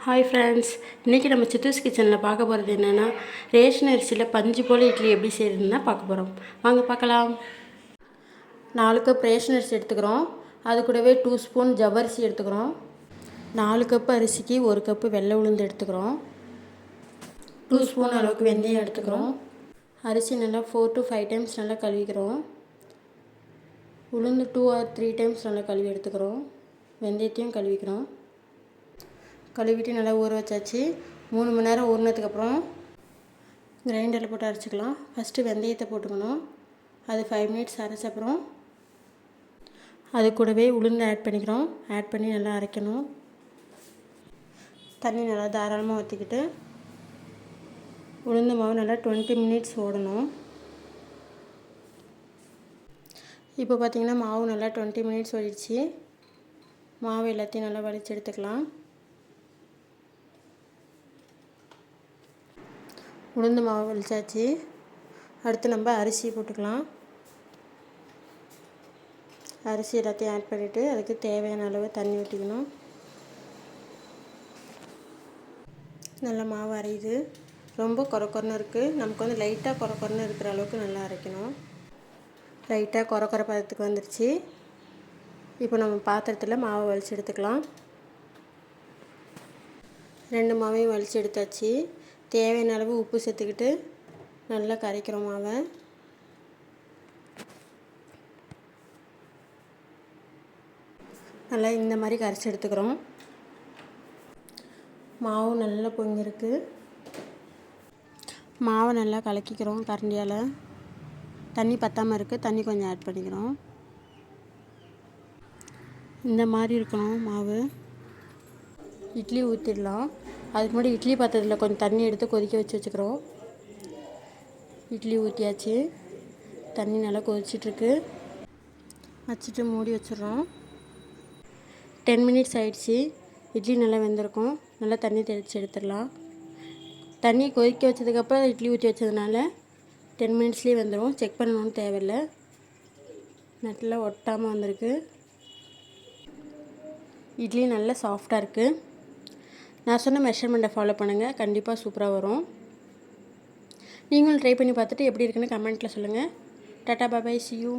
Hi friends, இன்றைக்கி நம்ம சித்தூஸ் கிச்சனில் பார்க்க போகிறது என்னென்னா ரேஷன் அரிசியில் பஞ்சு போல் இட்லி எப்படி செய்கிறதுன்னு தான் பார்க்க போகிறோம். வாங்க பார்க்கலாம். 4 கப் ரேஷன் அரிசி எடுத்துக்கிறோம். அது கூடவே 2 ஸ்பூன் ஜவ்வரிசி எடுத்துக்கிறோம். 4 கப் அரிசிக்கு 1 கப்பு வெள்ளை உளுந்து எடுத்துக்கிறோம். 2 ஸ்பூன் அளவுக்கு வெந்தயம் எடுத்துக்கிறோம். அரிசி நல்லா 4 to 5 டைம்ஸ் நல்லா கழுவிக்கிறோம். உளுந்து 2 or 3 டைம்ஸ் நல்லா கழுவி எடுத்துக்கிறோம். வெந்தயத்தையும் கழுவிக்கிறோம். கழுவிட்டு நல்லா ஊற வச்சாச்சு. 3 மணி நேரம் ஊறினதுக்கப்புறம் கிரைண்டரில் போட்டு அரைச்சிக்கலாம். ஃபஸ்ட்டு வெந்தயத்தை போட்டுக்கணும். அது 5 மினிட்ஸ் அரைச்ச அப்புறம் அது கூடவே உளுந்து ஆட் பண்ணிக்கிறோம். ஆட் பண்ணி நல்லா அரைக்கணும். தண்ணி நல்லா தாராளமாக ஊற்றிக்கிட்டு உளுந்து மாவு நல்லா 20 மினிட்ஸ் ஓடணும். இப்போ பார்த்திங்கன்னா மாவு நல்லா 20 மினிட்ஸ் ஓடிடுச்சு. மாவு எல்லாத்தையும் நல்லா வலிச்சு எடுத்துக்கலாம். உளுந்து மாவு வலிச்சாச்சு. அடுத்து நம்ம அரிசி போட்டுக்கலாம். அரிசி எல்லாத்தையும் ஆட் பண்ணிவிட்டு அதுக்கு தேவையான அளவு தண்ணி ஊற்றிக்கணும். நல்லா மாவு அரையுது. ரொம்ப கொரன்னு இருக்குது. நமக்கு வந்து லைட்டாக கொரன்னு இருக்கிற அளவுக்கு நல்லா அரைக்கணும். லைட்டாக கொர பதத்துக்கு வந்துடுச்சு. இப்போ நம்ம பாத்திரத்தில் மாவை வலிச்சு எடுத்துக்கலாம். 2 மாவையும் வலிச்சு எடுத்தாச்சு. தேவையான அளவு உப்பு சேர்த்துக்கிட்டு நல்லா கரைக்கிறோம் மாவை. நல்லா இந்த மாதிரி கரைச்சி எடுத்துக்கிறோம். மாவு நல்லா பொங்கிருக்கு. மாவை நல்லா கலக்கிக்கிறோம் கரண்டியால். தண்ணி பத்தாமல் இருக்குது. தண்ணி கொஞ்சம் ஆட் பண்ணிக்கிறோம். இந்த மாதிரி இருக்கணும் மாவு. இட்லி ஊற்றிடலாம். அதுக்கு முன்னாடி இட்லி பாத்திரத்தில் கொஞ்சம் தண்ணி எடுத்து கொதிக்க வச்சுக்கிறோம். இட்லி ஊற்றியாச்சு. தண்ணி நல்லா கொதிச்சிட்ருக்கு. வச்சுட்டு மூடி வச்சிடுறோம். 10 மினிட்ஸ் ஆகிடுச்சி. இட்லி நல்லா வெந்திருக்கும். நல்லா தண்ணி தெளித்து எடுத்துடலாம். தண்ணி கொதிக்க வச்சதுக்கப்புறம் இட்லி ஊற்றி வச்சதுனால 10 மினிட்ஸ்லேயே வெந்துடும். செக் பண்ணணும்னு தேவையில்லை. நல்லா ஒட்டாமல் வந்திருக்கு. இட்லி நல்லா சாஃப்டாக இருக்குது. நான் சொன்ன மெஷர்மெண்ட்டை ஃபாலோ பண்ணுங்கள். கண்டிப்பாக சூப்பராக வரும். நீங்களும் ட்ரை பண்ணி பார்த்துட்டு எப்படி இருக்குன்னு கமெண்ட்டில் சொல்லுங்கள். Tata bye, see you.